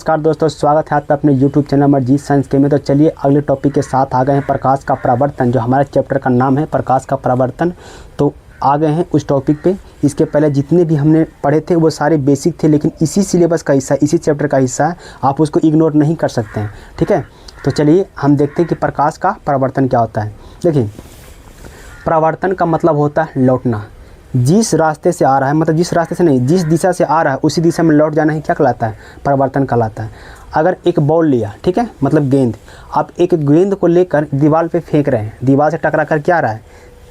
नमस्कार दोस्तों, स्वागत है आपका अपने YouTube चैनल अमरजीत साइंस के में। तो चलिए अगले टॉपिक के साथ आ गए हैं, प्रकाश का परावर्तन। जो हमारे चैप्टर का नाम है प्रकाश का परावर्तन। तो आ गए हैं उस टॉपिक पे। इसके पहले जितने भी हमने पढ़े थे वो सारे बेसिक थे, लेकिन इसी सिलेबस का हिस्सा, इसी चैप्टर का हिस्सा है, आप उसको इग्नोर नहीं कर सकते हैं। ठीक है, तो चलिए हम देखते हैं कि प्रकाश का परावर्तन क्या होता है। देखिए, परावर्तन का मतलब होता है लौटना। जिस रास्ते से आ रहा है, मतलब जिस रास्ते से नहीं, जिस दिशा से आ रहा है उसी दिशा में लौट जाना ही क्या कहलाता है? परावर्तन कहलाता है। अगर एक बॉल लिया, ठीक है, मतलब गेंद, आप एक गेंद को लेकर दीवार पे फेंक रहे हैं, दीवार से टकरा कर क्या आ रहा है?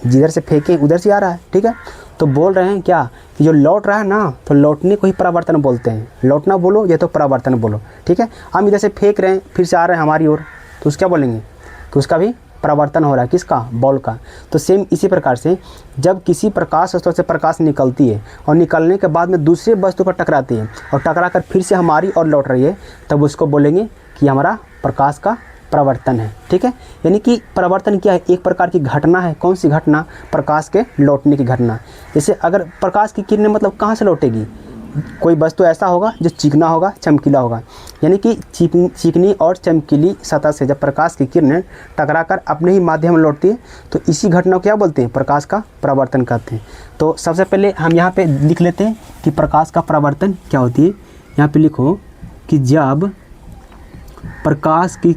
जिधर से फेंके उधर से आ रहा है। ठीक है, तो बोल रहे हैं क्या कि जो लौट रहा है ना, तो लौटने को ही परावर्तन बोलते हैं। लौटना बोलो या तो परावर्तन बोलो। ठीक है, हम इधर से फेंक रहे हैं, फिर से आ रहे हैं हमारी ओर, तो उसका क्या बोलेंगे कि उसका भी परावर्तन हो रहा है। किसका? बॉल का। तो सेम इसी प्रकार से जब किसी प्रकाश स्रोत से प्रकाश निकलती है और निकलने के बाद में दूसरे वस्तु पर टकराती है और टकरा कर फिर से हमारी ओर लौट रही है, तब उसको बोलेंगे कि हमारा प्रकाश का परावर्तन है। ठीक है, यानी कि परावर्तन क्या है? एक प्रकार की घटना है। कौन सी घटना? प्रकाश के लौटने की घटना। जैसे अगर प्रकाश की किरणें मतलब कहाँ से लौटेगी? कोई वस्तु ऐसा होगा जो चिकना होगा, चमकीला होगा, यानी कि चिकनी और चमकीली सतह से जब प्रकाश की किरणें टकराकर अपने ही माध्यम में लौटती है, तो इसी घटना को क्या बोलते हैं? प्रकाश का परावर्तन कहते हैं। तो सबसे पहले हम यहाँ पे लिख लेते हैं कि प्रकाश का परावर्तन क्या होती है। यहाँ पे लिखो कि जब प्रकाश की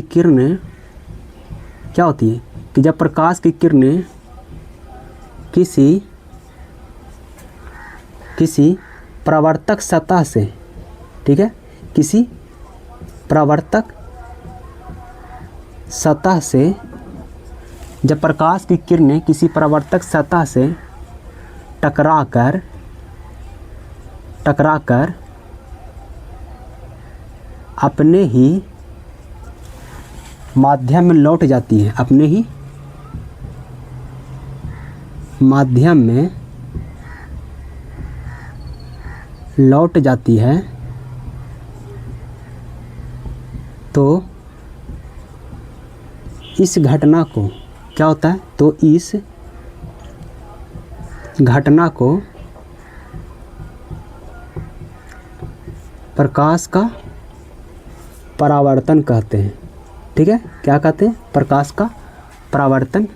किरणें क्या होती है कि जब प्रकाश की किरणें किसी परावर्तक सतह से, ठीक है, किसी परावर्तक सतह से, जब प्रकाश की किरणें किसी परावर्तक सतह से टकराकर अपने ही माध्यम में लौट जाती है, अपने ही माध्यम में लौट जाती है, तो इस घटना को क्या होता है? तो इस घटना को प्रकाश का परावर्तन कहते हैं। ठीक है, क्या कहते हैं? प्रकाश का परावर्तन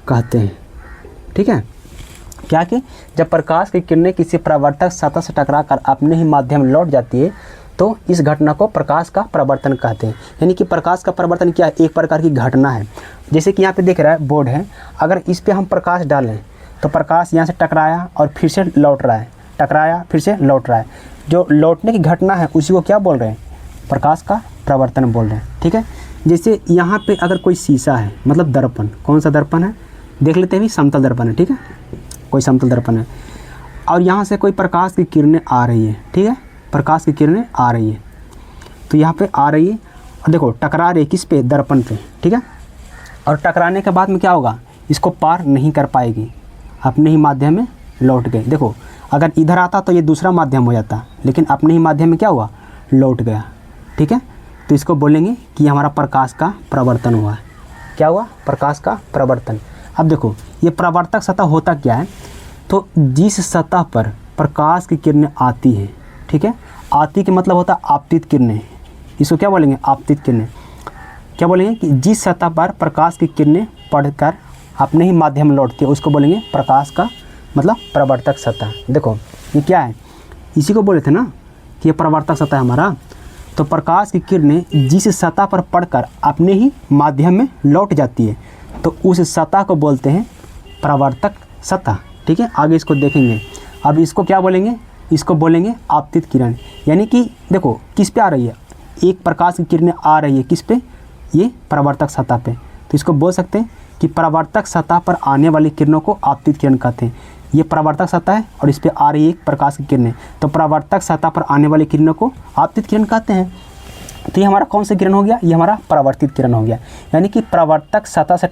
कहते हैं। ठीक है, क्या कि जब प्रकाश की किरणें किसी परावर्तक सतह से टकराकर अपने ही माध्यम में लौट जाती है, तो इस घटना को प्रकाश का परावर्तन कहते हैं। यानी कि प्रकाश का परावर्तन क्या है? एक प्रकार की घटना है। जैसे कि यहाँ पे देख रहा है बोर्ड है, अगर इस पे हम प्रकाश डालें तो प्रकाश यहाँ से टकराया और फिर से लौट रहा है, टकराया फिर से लौट रहा है। जो लौटने की घटना है उसी को क्या बोल रहे हैं? प्रकाश का परावर्तन बोल रहे हैं। ठीक है, जैसे यहाँ पे अगर कोई शीशा है, मतलब दर्पण, कौन सा दर्पण है देख लेते हैं भी, समतल दर्पण है। ठीक है, कोई समतल दर्पण है और यहाँ से कोई प्रकाश की किरणें आ रही है। ठीक है, प्रकाश की किरणें आ रही है, तो यहाँ पे आ रही है और देखो टकरा रही है किस पे? दर्पण पे। ठीक है, और टकराने के बाद में क्या होगा? इसको पार नहीं कर पाएगी, अपने ही माध्यम में लौट गए। देखो, अगर इधर आता तो ये दूसरा माध्यम हो जाता, लेकिन अपने ही माध्यम में क्या हुआ? लौट गया। ठीक है, तो इसको बोलेंगे कि हमारा प्रकाश का परावर्तन हुआ है। क्या हुआ? प्रकाश का परावर्तन। अब देखो, ये परावर्तक सतह होता क्या है? तो जिस सतह पर प्रकाश की किरणें आती हैं, ठीक है, आती के मतलब होता है आपतित किरणें, इसको क्या बोलेंगे? आपतित किरणें। क्या बोलेंगे कि जिस सतह पर प्रकाश की किरणें पढ़कर अपने ही माध्यम में लौटती है, उसको बोलेंगे प्रकाश का मतलब परावर्तक सतह। देखो ये क्या है? इसी को बोले थे ना कि ये परावर्तक सतह हमारा। तो प्रकाश की किरणें जिस सतह पर पढ़कर अपने ही माध्यम में लौट जाती है, तो उस सतह को बोलते हैं परावर्तक सतह। ठीक है, आगे इसको देखेंगे। अब इसको क्या बोलेंगे? इसको बोलेंगे आपतित किरण। यानी कि देखो किस पे आ रही है? एक प्रकाश की किरणें आ रही है किस पे? ये परावर्तक सतह पे। तो इसको बोल सकते हैं कि परावर्तक सतह पर आने वाली किरणों को आपतित किरण कहते हैं। ये परावर्तक सतह है और इस पे आ रही है एक प्रकाश की किरणें, तो परावर्तक सतह पर आने वाली किरणों को आपतित किरण कहते हैं। तो ये हमारा कौन सा किरण हो गया? ये हमारा परावर्तित किरण हो गया। यानी कि परावर्तक सतह से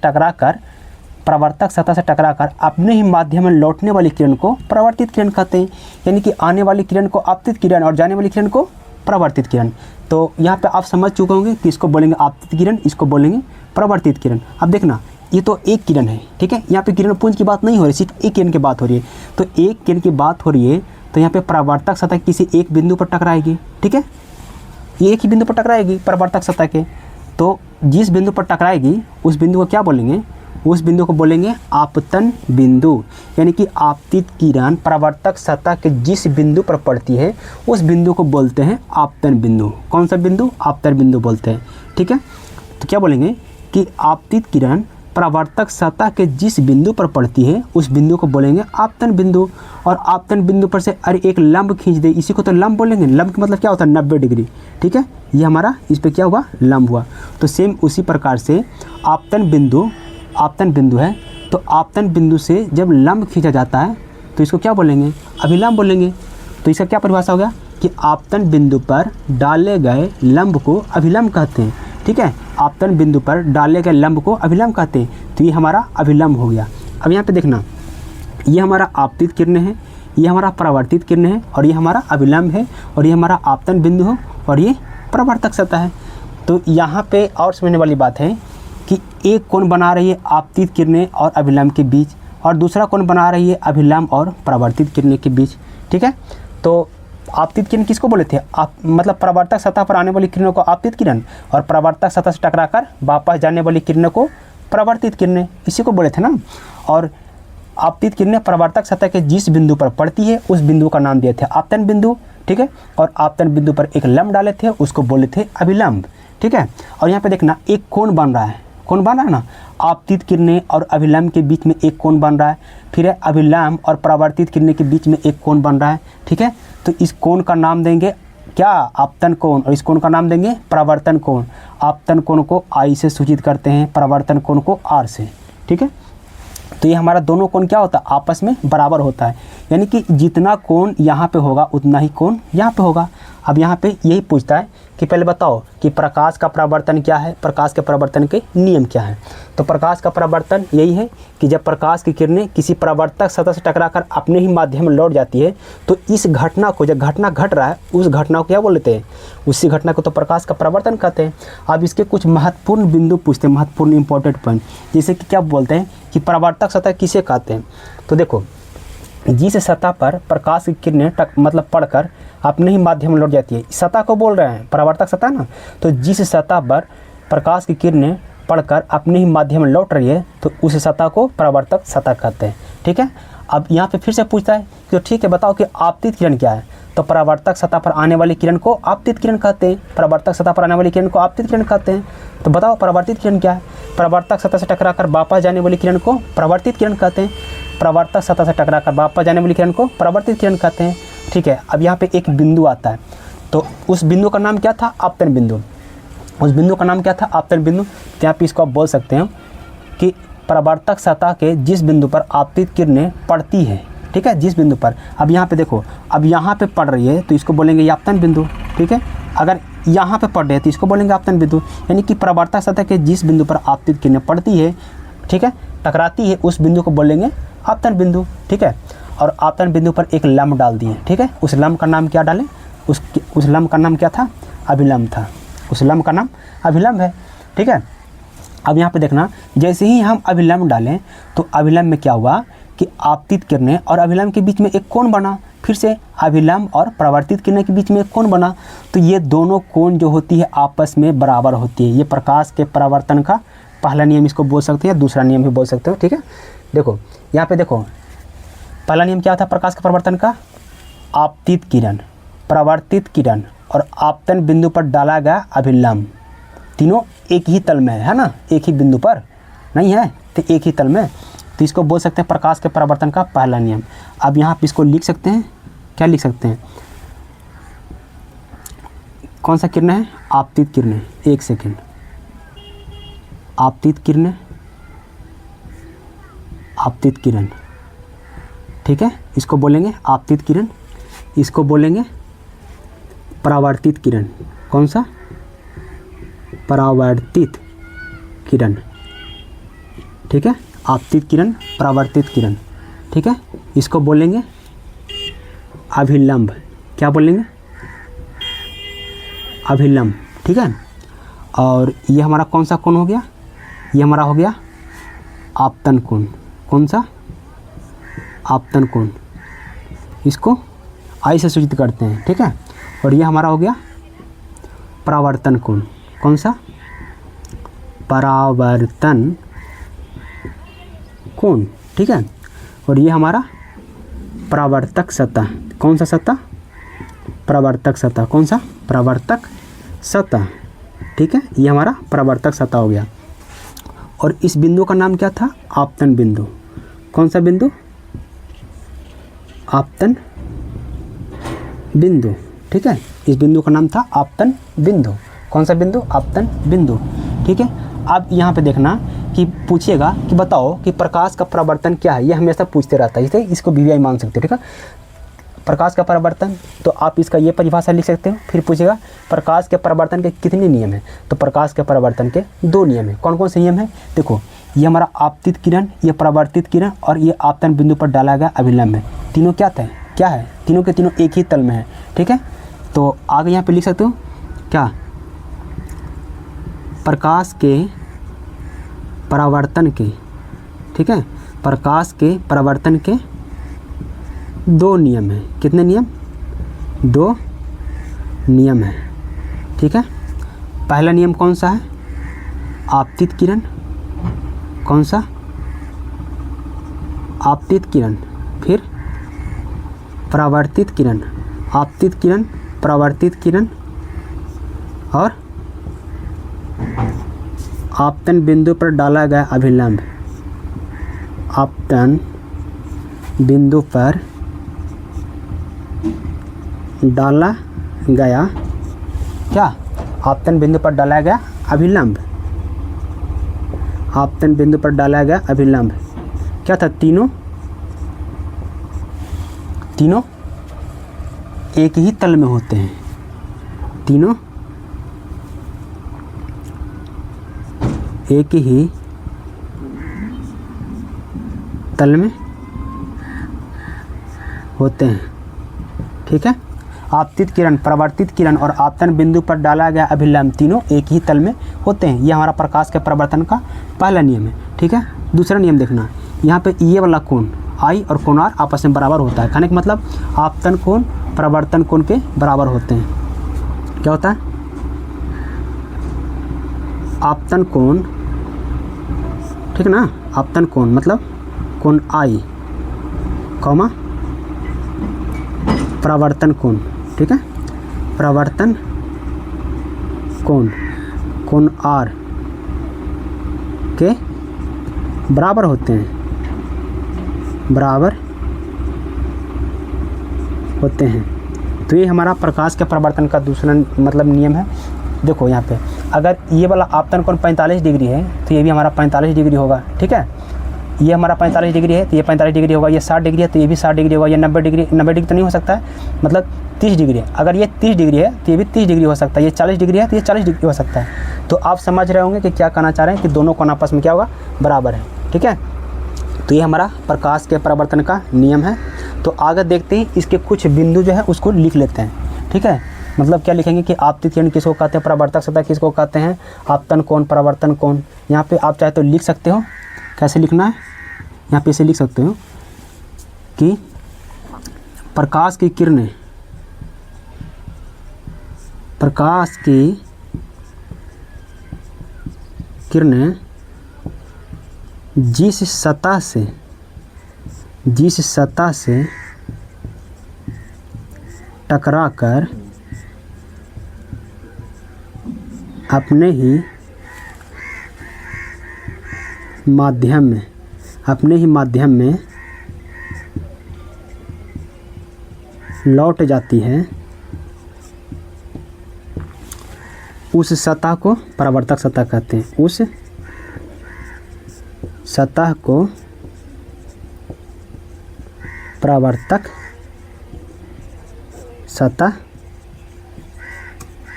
टकराकर अपने ही माध्यम में लौटने वाली किरण को परावर्तित किरण कहते हैं। यानी कि आने वाली किरण को आपतित किरण और जाने वाली किरण को परावर्तित किरण। तो यहाँ पे आप समझ चुके होंगे कि इसको बोलेंगे आपतित किरण, इसको बोलेंगे परावर्तित किरण। अब देखना, ये तो एक किरण है, ठीक है, यहाँ पे किरण पुंज की बात नहीं हो रही, सिर्फ एक किरण की बात हो रही है। तो एक किरण की बात हो रही है, तो यहाँ पे परावर्तक सतह किसी एक बिंदु पर टकराएगी, ठीक है, ये एक ही बिंदु पर टकराएगी परावर्तक सतह के। तो जिस बिंदु पर टकराएगी उस बिंदु को क्या बोलेंगे, उस बिंदु को बोलेंगे आपतन बिंदु। यानी कि आपतित किरण परावर्तक सतह के जिस बिंदु पर पड़ती है उस बिंदु को बोलते हैं आपतन बिंदु। कौन सा बिंदु, आपतन बिंदु बोलते हैं, ठीक है। तो क्या बोलेंगे कि आपतित किरण परावर्तक सतह के जिस बिंदु पर पड़ती है उस बिंदु को बोलेंगे आपतन बिंदु। और आपतन बिंदु पर से अरे एक लंब खींच दे, इसी को तो लंब बोलेंगे। लंब का मतलब क्या होता है, 90 डिग्री, ठीक है। ये हमारा इस पर क्या हुआ, लंब हुआ। तो सेम उसी प्रकार से आपतन बिंदु है, तो आपतन बिंदु से जब लंब खींचा जाता है तो इसको क्या बोलेंगे, अभिलंब बोलेंगे। तो इसका क्या परिभाषा हो गया कि आपतन बिंदु पर डाले गए लंब को अभिलंब कहते हैं, ठीक है। आपतन बिंदु पर डाले गए लंब को अभिलंब कहते हैं। तो ये हमारा अभिलंब हो गया। अब यहाँ पे देखना, ये हमारा आपतित किरण है, ये हमारा परावर्तित किरण है, और ये हमारा अभिलंब है, और ये हमारा आपतन बिंदु हो, और ये परावर्तक सतह है। तो यहाँ पे और समझने वाली बात है कि एक कोण बना रही है आपतित किरणें और अभिलंब के बीच, और दूसरा कोण बना रही है अभिलंब और परावर्तित किरणें के बीच, ठीक है। तो आपतित किरण किसको बोले थे, मतलब परावर्तक सतह पर आने वाली किरणों को आपतित किरण, और परावर्तक सतह से टकराकर वापस जाने वाली किरणों को परावर्तित किरणें, इसी को बोले थे ना। और आपतित किरणें परावर्तक सतह के जिस बिंदु पर पड़ती है उस बिंदु का नाम दिए थे आपतन बिंदु, ठीक है। और आपतन बिंदु पर एक लंब डाले थे, उसको बोले थे अभिलंब, ठीक है। और यहाँ पे देखना एक कोण बन रहा है, कोण बन रहा है ना, आपतित किरणें और अभिलंब के बीच में एक कोण बन रहा है, फिर है अभिलंब और परावर्तित किरणें के बीच में एक कोण बन रहा है, ठीक है। तो इस कोण का नाम देंगे क्या, आपतन कोण, और इस कोण का नाम देंगे परावर्तन कोण। आपतन कोण को आई से सूचित करते हैं, परावर्तन कोण को आर से, ठीक है। तो ये हमारा दोनों कोण क्या होता है, आपस में बराबर होता है। यानी कि जितना कोण यहाँ पे होगा उतना ही कोण यहाँ पे होगा। अब यहाँ पे यही पूछता है कि पहले बताओ कि प्रकाश का परावर्तन क्या है, प्रकाश के परावर्तन के नियम क्या हैं। तो प्रकाश का परावर्तन यही है कि जब प्रकाश की किरणें किसी परावर्तक सतह से टकराकर अपने ही माध्यम में लौट जाती है, तो इस घटना को, जब घटना घट रहा है उस घटना को क्या बोलते हैं, उसी घटना को तो प्रकाश का परावर्तन कहते हैं। अब इसके कुछ महत्वपूर्ण बिंदु पूछते हैं, महत्वपूर्ण इंपॉर्टेंट पॉइंट, जैसे कि क्या बोलते हैं कि परावर्तक सतह किसे कहते हैं। तो देखो, जिस सतह पर प्रकाश की किरणें मतलब पड़कर अपने ही माध्यम में लौट जाती है, सतह को बोल रहे हैं, परावर्तक सतह ना। तो जिस सतह पर प्रकाश की किरणें पड़कर अपने ही माध्यम में लौट रही है तो उस सतह को परावर्तक सतह कहते हैं, ठीक है। अब यहाँ पे फिर से पूछता है कि ठीक है बताओ कि आपतित किरण क्या है। तो परावर्तक सतह पर आने वाली किरण को आपतित किरण कहते हैं, परावर्तक सतह पर आने वाली किरण को आपतित किरण कहते हैं। तो बताओ परावर्तित किरण क्या है, परावर्तक सतह से टकराकर वापस जाने वाली किरण को परावर्तित किरण कहते हैं, परावर्तक सतह से टकराकर वापस जाने वाली किरण को परावर्तित किरण कहते हैं, ठीक है। अब यहाँ पे एक बिंदु आता है, तो उस बिंदु का नाम क्या था, आपतन बिंदु। उस बिंदु का नाम क्या था, आपतन बिंदु। तो यहाँ पे इसको आप बोल सकते हैं कि परावर्तक सतह के जिस बिंदु पर आपतित किरणें पड़ती है, ठीक है, जिस बिंदु पर। अब यहाँ पे देखो, अब यहाँ पे पड़ रही है तो इसको बोलेंगे आपतन बिंदु, ठीक है। अगर यहाँ पे पड़ रही है तो इसको बोलेंगे आपतन बिंदु। यानी कि परावर्तक सतह के जिस बिंदु पर आपतित किरणें पड़ती है, ठीक है, टकराती है, उस बिंदु को बोलेंगे आपतन बिंदु, ठीक है। और आपतन बिंदु पर एक लंब डाल दिए, ठीक है। उस लंब का नाम क्या डालें, उस लंब का नाम क्या था, अभिलंब था। उस लंब का नाम अभिलंब है, ठीक है। अब यहाँ पे देखना, जैसे ही हम अभिलंब डालें तो अभिलंब में क्या हुआ कि आपतित किरणें और अभिलंब के बीच में एक कोण बना, फिर से अभिलंब और परावर्तित किरणें के बीच में एक कोण बना। तो ये दोनों कोण जो होती है आपस में बराबर होती है। ये प्रकाश के परावर्तन का पहला नियम इसको बोल सकते हैं, दूसरा नियम भी बोल सकते हो, ठीक है। देखो यहाँ पे देखो, पहला नियम क्या था प्रकाश के परावर्तन का, आपतित किरण, परावर्तित किरण और आपतन बिंदु पर डाला गया अभिलंब, तीनों एक ही तल में है ना, एक ही बिंदु पर नहीं है तो एक ही तल में। तो इसको बोल सकते हैं प्रकाश के परावर्तन का पहला नियम। अब यहाँ पे इसको लिख सकते हैं, क्या लिख सकते हैं, कौन सा किरण है, आपतित किरण। एक सेकेंड, आपतित किरण, आपतित किरण, ठीक है, इसको बोलेंगे आपतित किरण। इसको बोलेंगे परावर्तित किरण। कौन सा, परावर्तित किरण, ठीक है, आपतित किरण, परावर्तित किरण, ठीक है। इसको बोलेंगे अभिलंब। क्या बोलेंगे, अभिलंब, ठीक है। और ये हमारा कौन सा कोण हो गया, ये हमारा हो गया आपतन कोण। कौन सा, आपतन कोण। इसको आई से सूचित करते हैं, ठीक है। और ये हमारा हो गया परावर्तन कोण, कौन सा, परावर्तन कोण, ठीक है। और ये हमारा परावर्तक सतह, कौन सा सतह, परावर्तक सतह, कौन सा, परावर्तक सतह, ठीक है। ये हमारा परावर्तक सतह हो गया। और इस बिंदु का नाम क्या था, आपतन बिंदु, कौन सा बिंदु, आपतन बिंदु, ठीक है। इस बिंदु का नाम था आपतन बिंदु, कौन सा बिंदु, आपतन बिंदु, ठीक है। अब यहाँ पे देखना कि पूछिएगा कि बताओ कि प्रकाश का परावर्तन क्या है, ये हमेशा पूछते रहता है, इसलिए इसको वीवीआई मान सकते हो, ठीक है। प्रकाश का परावर्तन, तो आप इसका ये परिभाषा लिख सकते हो। फिर पूछेगा प्रकाश के परावर्तन के कितने नियम हैं, तो प्रकाश के परावर्तन के 2 नियम हैं। कौन कौन से नियम हैं, देखो ये हमारा आपतित किरण, ये परावर्तित किरण और ये आपतन बिंदु पर डाला गया अभिलंब है। तीनों क्या है, तीनों के तीनों एक ही तल में है, ठीक है। तो आगे यहाँ पे लिख सकते हो क्या, प्रकाश के परावर्तन के, ठीक है, प्रकाश के परावर्तन के 2 नियम हैं। कितने नियम, 2 नियम हैं, ठीक है। पहला नियम कौन सा है, आपतित किरण, कौन सा, आपतित किरण। फिर परावर्तित किरण, आपतित किरण, परावर्तित किरण और आपतन बिंदु पर डाला गया अभिलंब, आपतन बिंदु पर डाला गया क्या, आपतन बिंदु पर डाला गया अभिलंब, आपतन बिंदु पर डाला गया अभिलंब क्या था, तीनों एक ही तल में होते हैं, तीनों एक ही तल में होते हैं, ठीक है। आपतित किरण, परावर्तित किरण और आपतन बिंदु पर डाला गया अभिलंब तीनों एक ही तल में होते हैं। यह हमारा प्रकाश के परावर्तन का पहला नियम है, ठीक है। दूसरा नियम देखना, यहाँ पे ये वाला कोण आई और कोण आर आपस में बराबर होता है, कहने का मतलब आपतन कोण परावर्तन कोण के बराबर होते हैं। क्या होता है, आपतन कोण, ठीक है ना, आपतन कोण मतलब कोण आई कॉमा परावर्तन कोण, ठीक है, परावर्तन कोण, कोण आर के बराबर होते हैं, बराबर होते हैं। तो ये हमारा प्रकाश के परावर्तन का दूसरा मतलब नियम है। देखो यहाँ पे अगर ये वाला आपतन कोण 45 डिग्री है तो ये भी हमारा 45 डिग्री होगा, ठीक है। ये हमारा 45 डिग्री है तो ये 45 डिग्री होगा, ये 60 डिग्री है तो ये भी 60 डिग्री होगा, ये 90 डिग्री तो नहीं हो सकता है, मतलब 30 डिग्री है। अगर ये 30 डिग्री है तो ये भी 30 डिग्री हो सकता है, ये 40 डिग्री है तो ये 40 डिग्री हो सकता है। तो आप समझ रहे होंगे कि क्या कहना चाह रहे हैं कि दोनों कोण आपस में क्या होगा, बराबर है, ठीक है। तो ये हमारा प्रकाश के परावर्तन का नियम है। तो आगे देखते ही इसके कुछ बिंदु जो है उसको लिख लेते हैं, ठीक है। मतलब क्या लिखेंगे कि आपतित किरण किसको कहते हैं, परावर्तक सतह किसको कहते हैं, आपतन कोण, परावर्तन कोण। यहाँ पे आप चाहे तो लिख सकते हो, कैसे लिखना है, यहाँ पे इसे लिख सकते हो कि प्रकाश की किरणें, प्रकाश की किरणें जिस सतह से टकराकर अपने ही माध्यम में लौट जाती है, उस सतह को परावर्तक सतह कहते हैं। उस सतह को परावर्तक सतह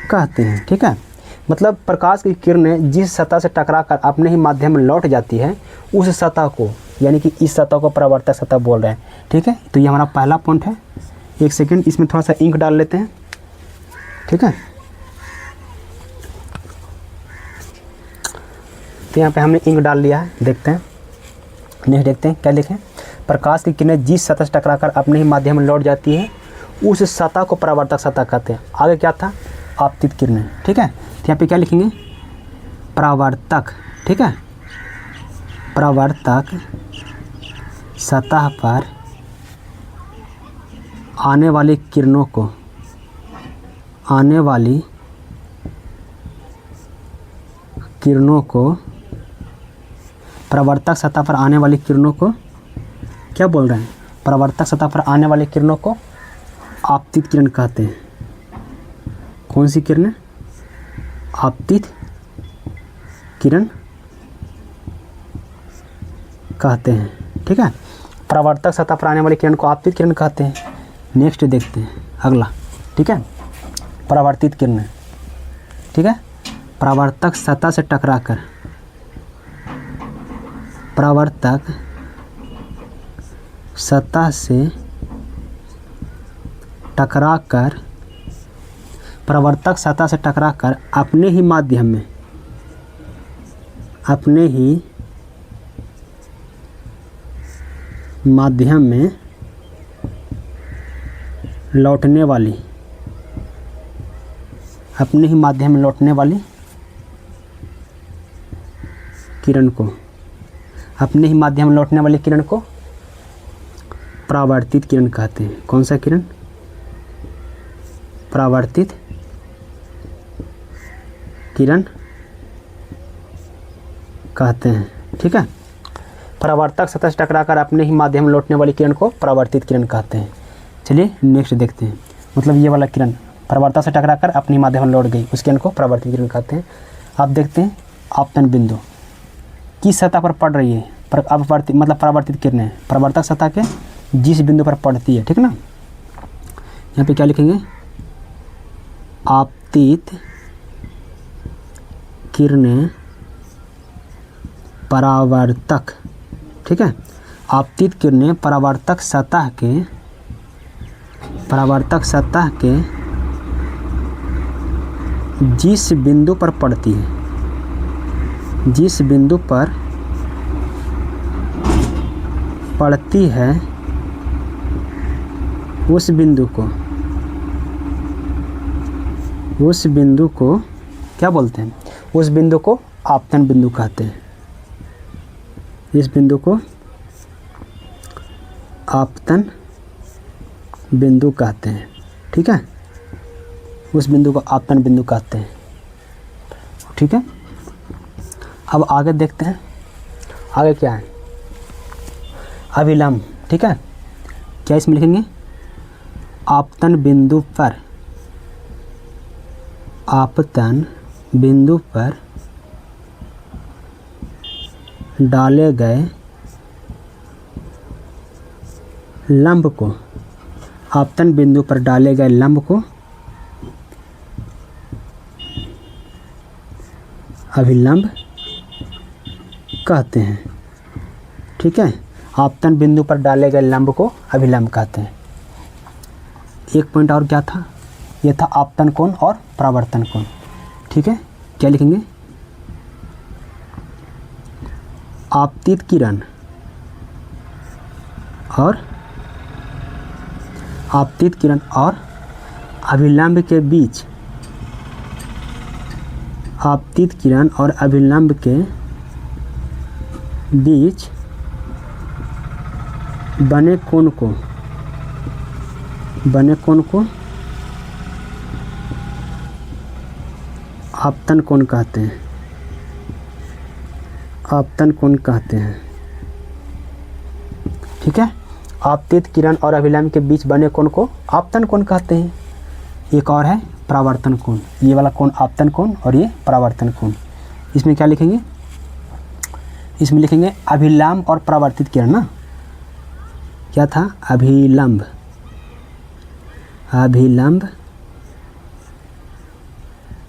कहते हैं, ठीक है। मतलब प्रकाश की किरणें जिस सतह से टकराकर अपने ही माध्यम में लौट जाती है उस सतह को, यानी कि इस सतह को परावर्तक सतह बोल रहे हैं, ठीक है। तो ये हमारा पहला पॉइंट है। एक सेकंड, इसमें थोड़ा सा इंक डाल लेते हैं, ठीक है। तो यहाँ पे हमने इंक डाल लिया है, देखते हैं, नेक्स्ट देखते हैं क्या लिखें। प्रकाश की किरणें जिस सतह से टकराकर अपने ही माध्यम में लौट जाती है उस सतह को परावर्तक सतह कहते हैं। आगे क्या था, आपतित किरणें, ठीक है। तो यहाँ पे क्या लिखेंगे, परावर्तक, ठीक है, परावर्तक सतह पर आने वाली किरणों को, आने वाली किरणों को, परावर्तक सतह पर आने वाली किरणों को क्या बोल रहे हैं, परावर्तक सतह पर आने वाली किरणों को आपतित किरण कहते हैं। कौन सी किरणें, आपतित किरण कहते हैं, ठीक है। परावर्तक सतह पर आने वाली किरण को आपतित किरण कहते हैं। नेक्स्ट देखते हैं अगला, ठीक है, परावर्तित किरणें, ठीक है। परावर्तक सतह से टकराकर, परावर्तक सतह से टकराकर, परावर्तक सतह से टकराकर अपने ही माध्यम में, अपने ही माध्यम में लौटने वाली, अपने ही माध्यम में लौटने वाली किरण को, अपने ही माध्यम में लौटने वाली किरण को परावर्तित किरण कहते हैं। कौन सा किरण, परावर्तित किरण कहते हैं, ठीक है। परावर्तक सतह से टकराकर अपने ही माध्यम में लौटने वाली किरण को परावर्तित किरण कहते हैं। चलिए नेक्स्ट देखते हैं, मतलब ये वाला किरण परावर्तक से टकराकर अपनी माध्यम में लौट गई, उस किरण को परावर्तित किरण कहते हैं। अब देखते हैं आपतन बिंदु किस सतह पर पड़ रही है, अपवर्तित मतलब परावर्तित किरणें परावर्तक सतह के जिस बिंदु पर पड़ती है, ठीक ना। यहाँ पे क्या लिखेंगे, आपतित किरणें परावर्तक, ठीक है। आपतित किरणें परावर्तक सतह के, परावर्तक सतह के जिस बिंदु पर पड़ती है, जिस बिंदु पर पड़ती है उस बिंदु को क्या बोलते हैं, उस बिंदु को आपतन बिंदु कहते हैं। इस बिंदु को आपतन बिंदु कहते हैं, ठीक है। उस बिंदु को आपतन बिंदु कहते हैं, ठीक है। अब आगे देखते हैं, आगे क्या है, अभिलंब, ठीक है। क्या इसमें लिखेंगे, आपतन बिंदु पर, आपतन बिंदु पर डाले गए लंब को, आपतन बिंदु पर डाले गए लंब को अभिलंब कहते हैं, ठीक है। आपतन बिंदु पर डाले गए लंब को अभिलंब कहते हैं। एक पॉइंट और क्या था, यह था आपतन कोण और परावर्तन कोण, ठीक है। क्या लिखेंगे, आपतित किरण और आपतित किरण और अभिलंब के बीच, आपतित किरण और अभिलंब के बीच बने कोण को, बने कोण को आपतन कोण कहते हैं, आपतन कोण कहते हैं, ठीक है। आपतित किरण और अभिलंब के बीच बने कोण को आपतन कोण कहते हैं। एक और है परावर्तन कोण, ये वाला कोण आपतन कोण और ये परावर्तन कोण। इसमें क्या लिखेंगे, इसमें लिखेंगे अभिलंब और परावर्तित किरण ना, क्या था, अभिलंब, अभिलंब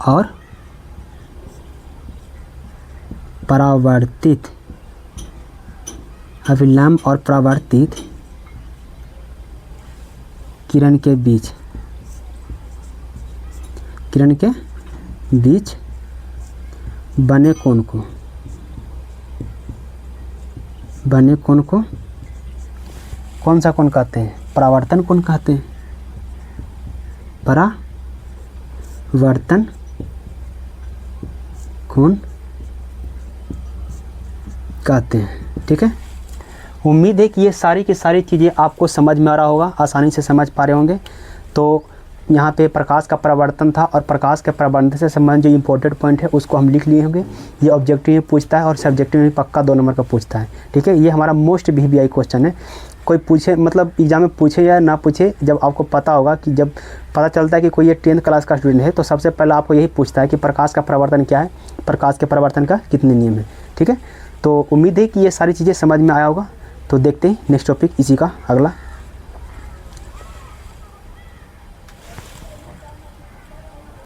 और परावर्तित, अभिलंब और परावर्तित किरण के बीच, किरण के बीच बने कोण को, बने कोण को कौन सा कोण कहते हैं, परावर्तन कोण कहते हैं, परावर्तन कोण कहते हैं। ठीक है, उम्मीद है कि ये सारी की सारी चीज़ें आपको समझ में आ रहा होगा, आसानी से समझ पा रहे होंगे। तो यहाँ पे प्रकाश का परावर्तन था और प्रकाश के परावर्तन से संबंधित जो इंपॉर्टेंट पॉइंट है उसको हम लिख लिए होंगे। ये ऑब्जेक्टिव में पूछता है और सब्जेक्टिव में पक्का 2 नंबर का पूछता है। ठीक है, ये हमारा मोस्ट VVI क्वेश्चन है। कोई पूछे मतलब एग्जाम में पूछे या ना पूछे, जब आपको पता होगा कि जब पता चलता है कि कोई ये 10th क्लास का स्टूडेंट है तो सबसे पहले आपको यही पूछता है कि प्रकाश का परावर्तन क्या है, प्रकाश के परावर्तन का कितने नियम है। ठीक है, तो उम्मीद है कि ये सारी चीज़ें समझ में आया होगा। तो देखते हैं नेक्स्ट टॉपिक इसी का अगला।